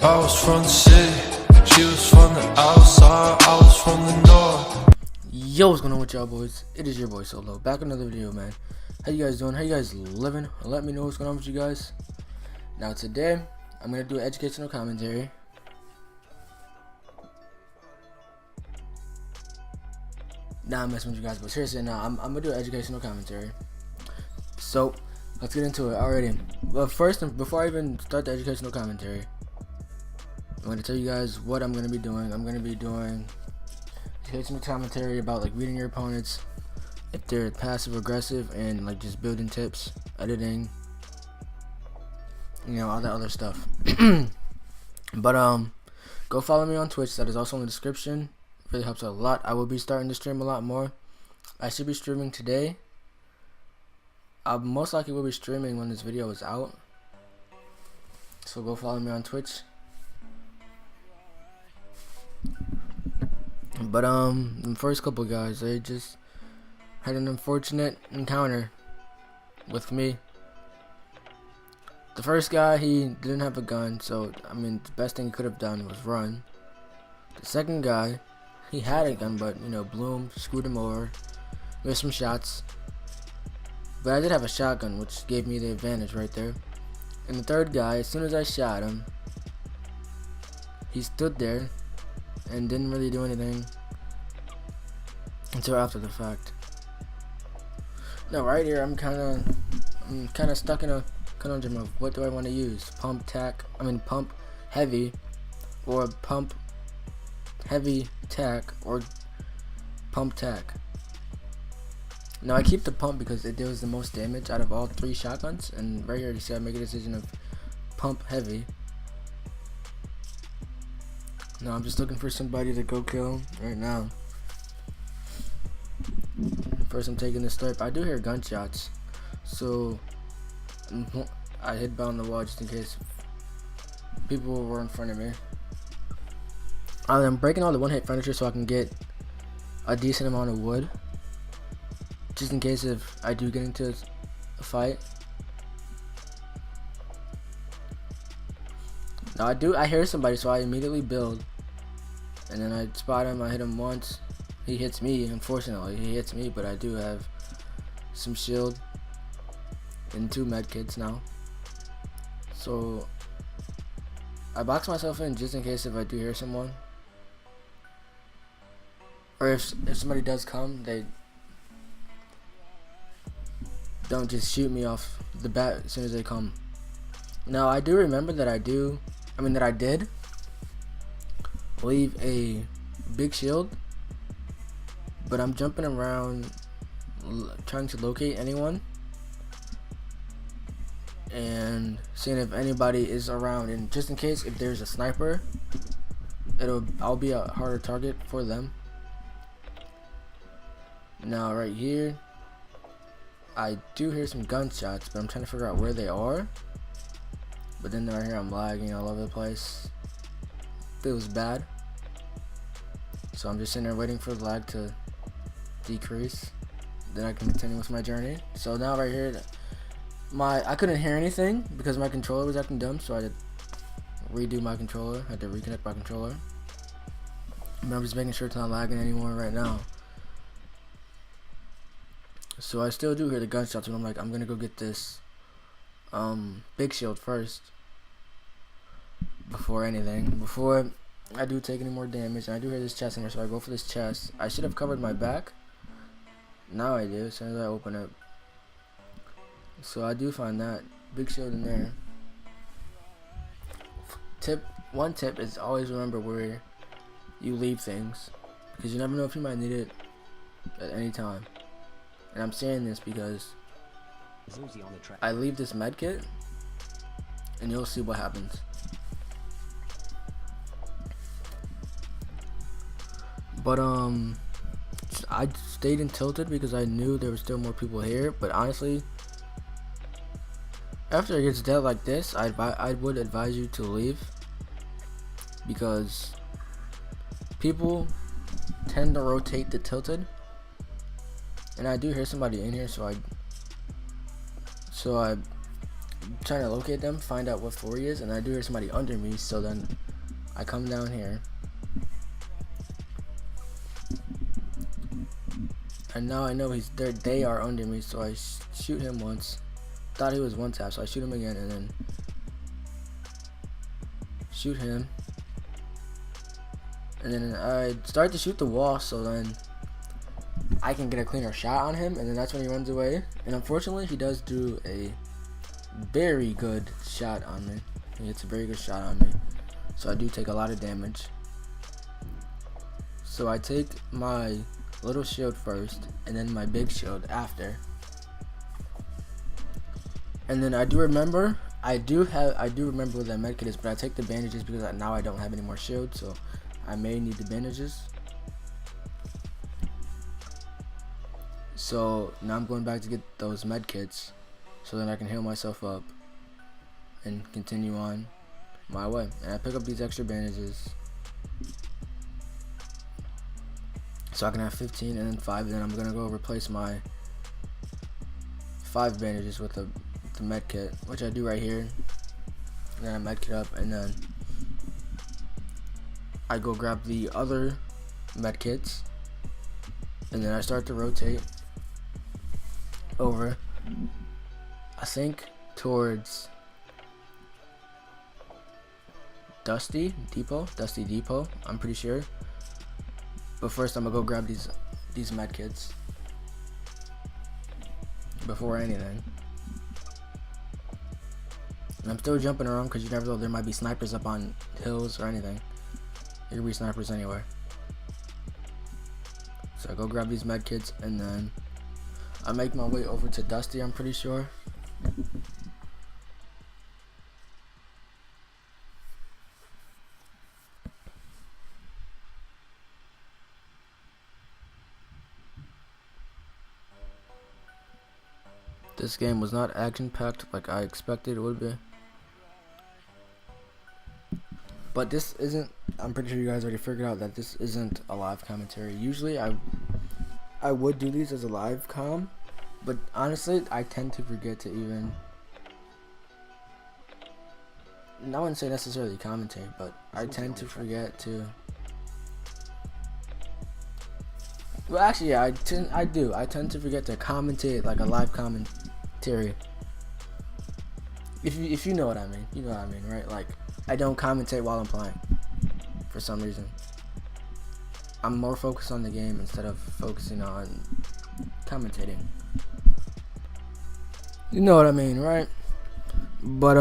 I was from the city, she was from the outside, I was from the north. Yo, what's going on with y'all boys? It is your boy SoLo, back with another video, man. How you guys doing? How you guys living? Let me know what's going on with you guys. Now today, I'm going to do an educational commentary. Nah, I'm messing with you guys, but seriously, now I'm going to do an educational commentary. So, let's get into it already. But first, before I even start the educational commentary, I'm going to tell you guys what I'm going to be doing. I'm going to be doing educational commentary about like reading your opponents, if they're passive aggressive, and like just building tips, editing, you know, all that other stuff. But go follow me on Twitch. That is also in the description. Really helps out a lot. I will be starting to stream a lot more. I should be streaming today. I most likely will be streaming when this video is out. So go follow me on Twitch. But the first couple guys, they just had an unfortunate encounter with me. The first guy, he didn't have a gun, so I mean the best thing he could have done was run. The second guy, he had a gun, but you know, Bloom screwed him over. Missed some shots. But I did have a shotgun, which gave me the advantage right there. And the third guy, as soon as I shot him, he stood there and didn't really do anything until after the fact. Now right here, I'm kind of stuck in a conundrum of what do I want to use: pump heavy, or pump heavy tack, or pump tack. Now I keep the pump because it deals the most damage out of all three shotguns, and right here you see I make a decision of pump heavy. Now I'm just looking for somebody to go kill right now. First I'm taking the slurp. I do hear gunshots, so I hid behind the wall just in case people were in front of me. I'm breaking all the one-hit furniture so I can get a decent amount of wood, just in case if I do get into a fight. Now I hear somebody, so I immediately build, and then I spot him. I hit him once. He hits me. Unfortunately, he hits me, but I do have some shield and 2 medkits now. So I box myself in just in case if I do hear someone, or if somebody does come, they don't just shoot me off the bat as soon as they come. Now I do remember that I did leave a big shield, but I'm jumping around trying to locate anyone and seeing if anybody is around, and just in case if there's a sniper, I'll be a harder target for them. Now right here I do hear some gunshots, but I'm trying to figure out where they are. But then right here I'm lagging all over the place. Feels bad. So I'm just sitting there waiting for the lag to decrease. Then I can continue with my journey. So now right here, I couldn't hear anything because my controller was acting dumb, so I had to redo my controller. I had to reconnect my controller. But I'm just making sure it's not lagging anymore right now. So I still do hear the gunshots, but I'm like, I'm gonna go get this big shield first before anything, before I do take any more damage. And I do hear this chest in here, so I go for this chest. I should have covered my back. Now I do, as soon as I open it. So I do find that big shield in there. One tip is always remember where you leave things, because you never know if you might need it at any time. And I'm saying this because I leave this medkit, and you'll see what happens. But I stayed in Tilted because I knew there were still more people here. But honestly, after it gets dead like this, I would advise you to leave, because people tend to rotate to Tilted. And I do hear somebody in here, so I trying to locate them, find out what floor he is, and I do hear somebody under me, so then I come down here. And now I know he's there. They are under me, so I shoot him once. Thought he was one tap, so I shoot him again, and then shoot him. And then I start to shoot the wall, so then I can get a cleaner shot on him, and then that's when he runs away. And unfortunately, he does do a very good shot on me. He hits a very good shot on me, so I do take a lot of damage. So I take my little shield first, and then my big shield after. And then I do remember where that medkit is, but I take the bandages because now I don't have any more shield, so I may need the bandages. So now I'm going back to get those medkits, so then I can heal myself up and continue on my way. And I pick up these extra bandages, so I can have 15 and then 5, and then I'm gonna go replace my 5 bandages with the med kit, which I do right here. And then I med kit up, and then I go grab the other med kits, and then I start to rotate over, I think, towards Dusty Depot, I'm pretty sure. But first I'm gonna go grab these med kits before anything. And I'm still jumping around because you never know, there might be snipers up on hills or anything. There could be snipers anywhere. So I go grab these med kits, and then I make my way over to Dusty, I'm pretty sure. This game was not action-packed like I expected it would be. But this isn't, I'm pretty sure you guys already figured out that this isn't a live commentary. Usually I would do these as a live com, but honestly I tend to forget to even, I wouldn't say necessarily commentate, but I tend to forget to, well actually yeah, I tend to forget to commentate like a live commentary. If you know what I mean, you know what I mean, right? Like, I don't commentate while I'm playing for some reason. I'm more focused on the game instead of focusing on commentating. You know what I mean, right? But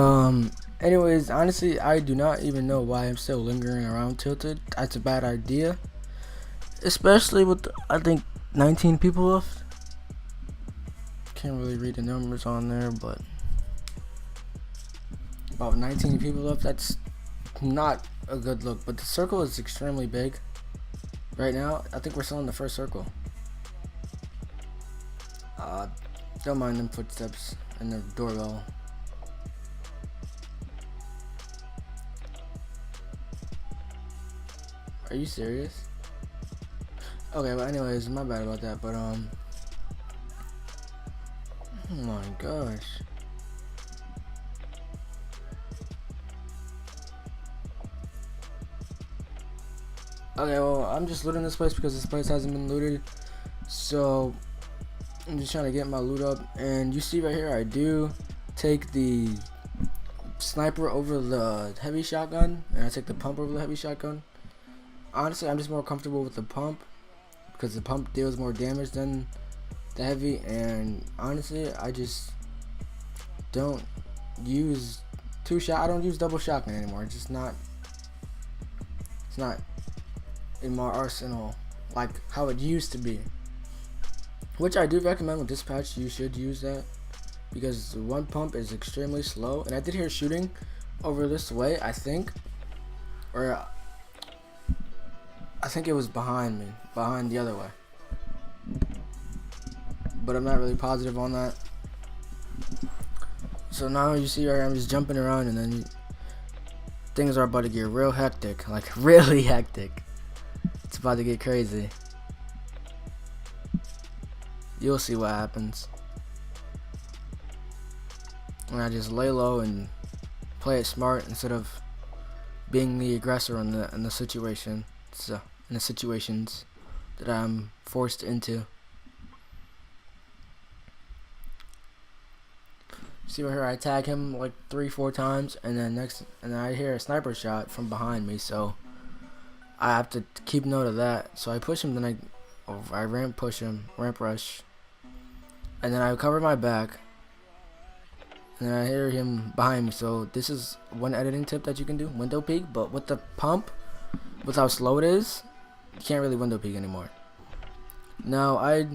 anyways, honestly, I do not even know why I'm still lingering around Tilted. That's a bad idea, especially with I think 19 people left. Can't really read the numbers on there, but about 19 people left. That's not a good look, but the circle is extremely big right now. I think we're still in the first circle. Don't mind them footsteps and the doorbell. Are you serious? Okay, well anyways, my bad about that, but oh my gosh. Okay, well, I'm just looting this place because this place hasn't been looted. So, I'm just trying to get my loot up. And you see right here, I do take the sniper over the heavy shotgun. And I take the pump over the heavy shotgun. Honestly, I'm just more comfortable with the pump, because the pump deals more damage than the heavy. And honestly, I just don't use I don't use double shotgun anymore. It's just not, it's not in my arsenal like how it used to be, which I do recommend with this patch. You should use that because the one pump is extremely slow. And I did hear shooting over this way, I think, or I think it was behind me, behind the other way, but I'm not really positive on that. So now you see I'm just jumping around, and then things are about to get real hectic, like really hectic. It's about to get crazy. You'll see what happens. and I just lay low and play it smart instead of being the aggressor in the situation. So in the situations that I'm forced into. See right here, I tag him like 3-4 times, and then I hear a sniper shot from behind me, so I have to keep note of that. So I push him, then I ramp push him, ramp rush, and then I cover my back, and then I hear him behind me. So this is one editing tip that you can do: window peek. But with the pump, with how slow it is, you can't really window peek anymore. Now I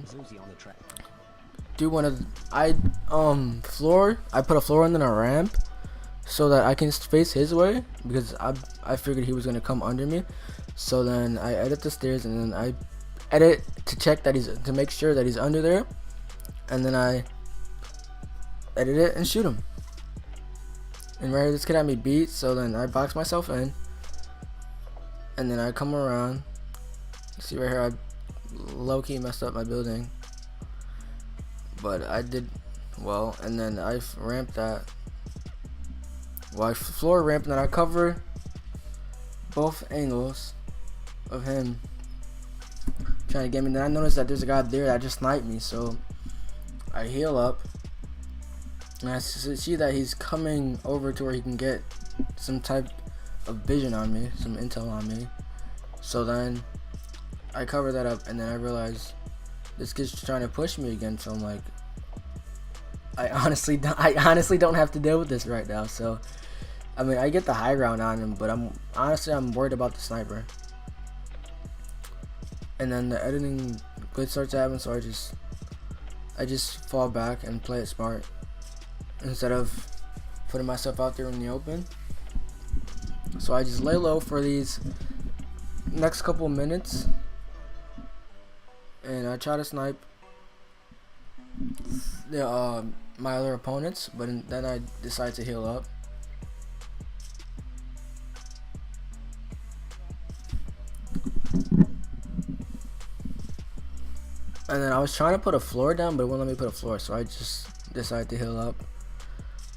do one of I put a floor and then a ramp so that I can face his way, because I figured he was gonna come under me. So then I edit the stairs, and then I edit to check that to make sure that he's under there, and then I edit it and shoot him. And right here, this kid had me beat, so then I box myself in, and then I come around. See right here, I low-key messed up my building, but I did well, and then I ramped that. Well, I floor ramp, and then I cover both angles of him trying to get me. Then I noticed that there's a guy there that just sniped me, so I heal up, and I see that he's coming over to where he can get some type of vision on me, some intel on me. So then I cover that up, and then I realize this kid's trying to push me again. So I'm like, I honestly don't have to deal with this right now. So I mean, I get the high ground on him, but I'm worried about the sniper. And then the editing glitch starts happening, so I just fall back and play it smart instead of putting myself out there in the open. So I just lay low for these next couple minutes, and I try to snipe my other opponents, but then I decide to heal up. And then I was trying to put a floor down, but it wouldn't let me put a floor, so I just decided to heal up.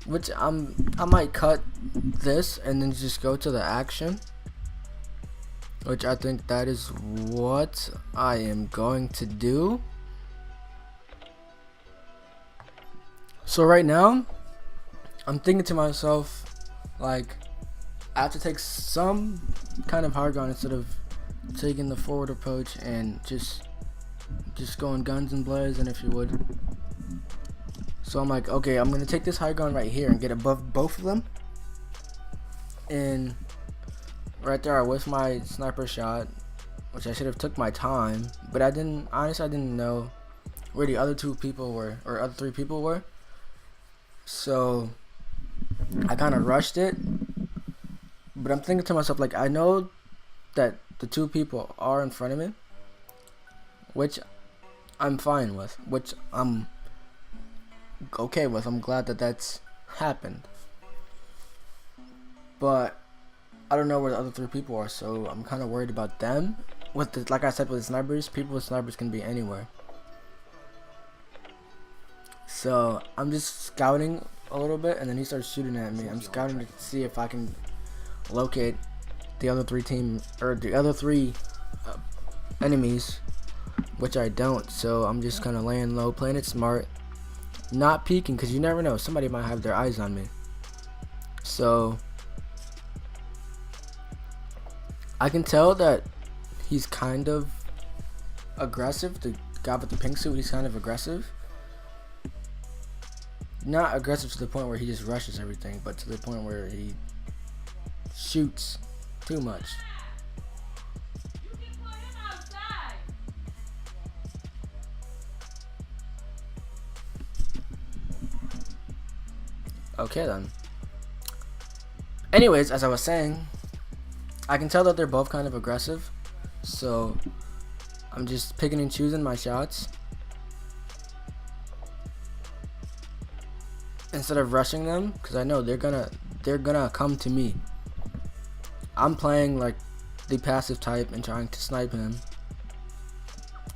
Which I might cut this and then just go to the action, which I think that is what I am going to do. So right now, I'm thinking to myself, like, I have to take some kind of high ground instead of taking the forward approach and just going guns and blazing, if you would. So I'm like, okay, I'm gonna take this high ground right here and get above both of them. And right there, I whiffed my sniper shot, which I should have took my time, but I didn't. Honestly, I didn't know where the other two people were, or other three people were. So I kind of rushed it. But I'm thinking to myself, like, I know that the two people are in front of me, which I'm fine with, which I'm okay with. I'm glad that that's happened. But I don't know where the other three people are, so I'm kind of worried about them. With the, like I said, with the snipers, people with snipers can be anywhere. So I'm just scouting a little bit, and then he starts shooting at me. I'm scouting to see if I can locate the other three enemies, which I don't. So I'm just kind of laying low, playing it smart, not peeking, because you never know, somebody might have their eyes on me. So I can tell that he's kind of aggressive. The guy with the pink suit, he's kind of aggressive. Not aggressive to the point where he just rushes everything, but to the point where he shoots too much. Okay then. Anyways, as I was saying, I can tell that they're both kind of aggressive, so I'm just picking and choosing my shots instead of rushing them, because I know they're gonna come to me. I'm playing like the passive type and trying to snipe him,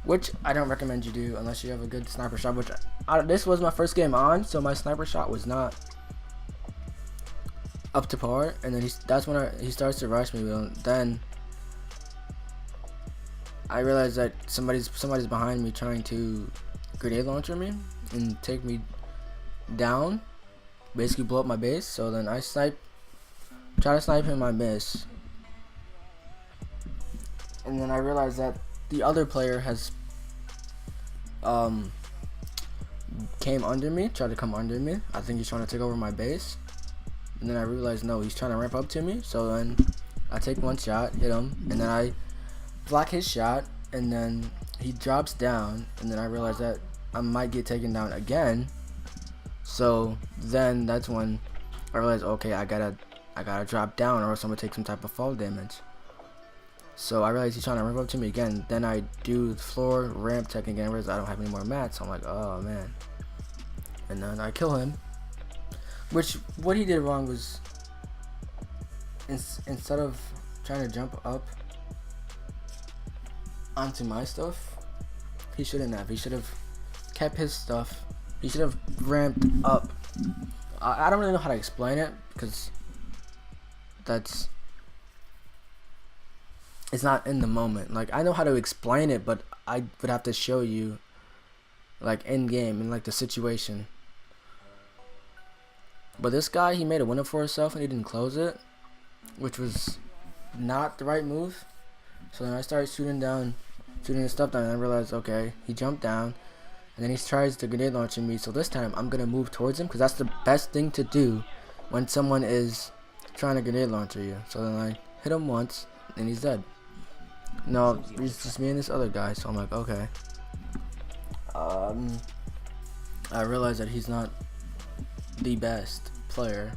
which I don't recommend you do unless you have a good sniper shot. Which this was my first game on, so my sniper shot was not up to par, and then that's when he starts to rush me. Then I realize that somebody's behind me trying to grenade launcher me and take me down, basically blow up my base. So then I try to snipe him, I miss, and then I realize that the other player has came under me, tried to come under me. I think he's trying to take over my base, and then I realized no, he's trying to ramp up to me. So then I take one shot, hit him, and then I block his shot, and then he drops down, and then I realize that I might get taken down again. So then that's when I realized, okay, I gotta drop down or else I'm gonna take some type of fall damage. So I realized he's trying to ramp up to me again. Then I do floor ramp tech again, whereas I don't have any more mats. So I'm like, oh man. And then I kill him. Which, what he did wrong was, instead of trying to jump up onto my stuff, he shouldn't have. He should have kept his stuff. He should have ramped up. I don't really know how to explain it, because it's not in the moment. Like, I know how to explain it, but I would have to show you, like, in game, in like the situation. But this guy, he made a window for himself and he didn't close it, which was not the right move. So then I started shooting his stuff down, and I realized, okay, he jumped down, and then he tries to grenade launch me. So this time I'm gonna move towards him, because that's the best thing to do when someone is trying to grenade launcher you. So then I hit him once, and he's dead. No, it's just me and this other guy. So I'm like, okay. I realized that he's not the best player.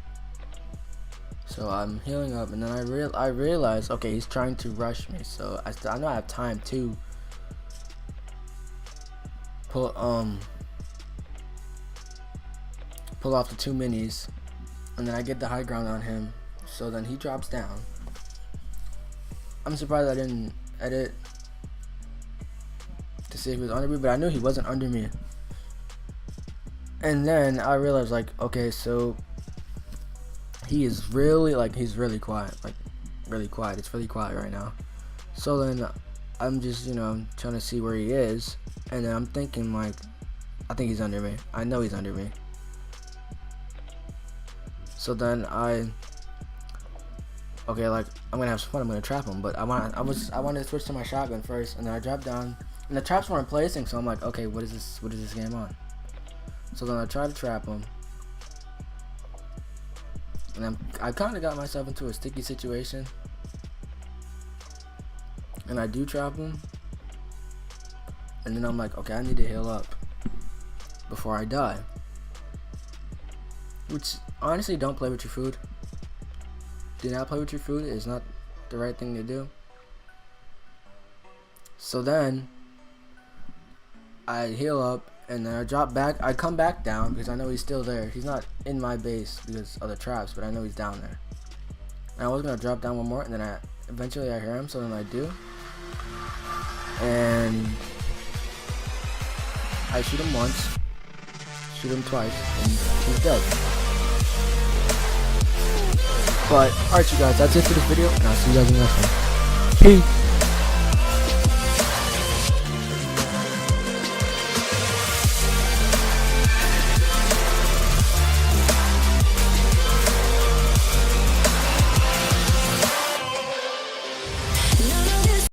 So I'm healing up, and then I realize, okay, he's trying to rush me. So I know I have time to pull off the 2 minis, and then I get the high ground on him. So then he drops down. I'm surprised I didn't edit to see if he was under me, but I knew he wasn't under me. And then I realized, like, okay, so he is really, like, he's really quiet, like, really quiet. It's really quiet right now. So then I'm just, you know, trying to see where he is, and then I'm thinking, like, I think he's under me. I know he's under me. So then okay, like, I'm gonna have some fun. I'm gonna trap him, but I wanted to switch to my shotgun first, and then I dropped down, and the traps weren't placing. So I'm like, okay, what is this game on? So then I try to trap him, and I kind of got myself into a sticky situation, and I do trap him, and then I'm like, okay, I need to heal up before I die. Which, honestly, don't play with your food. Do not play with your food. It's not the right thing to do. So then I heal up, and then I drop back. I come back down because I know he's still there. He's not in my base because of the traps, but I know he's down there. And I was gonna drop down one more, and then eventually I hear him. So then I do, and I shoot him once, shoot him twice, and he's dead. But alright, you guys, that's it for this video, and I'll see you guys in the next one. Peace.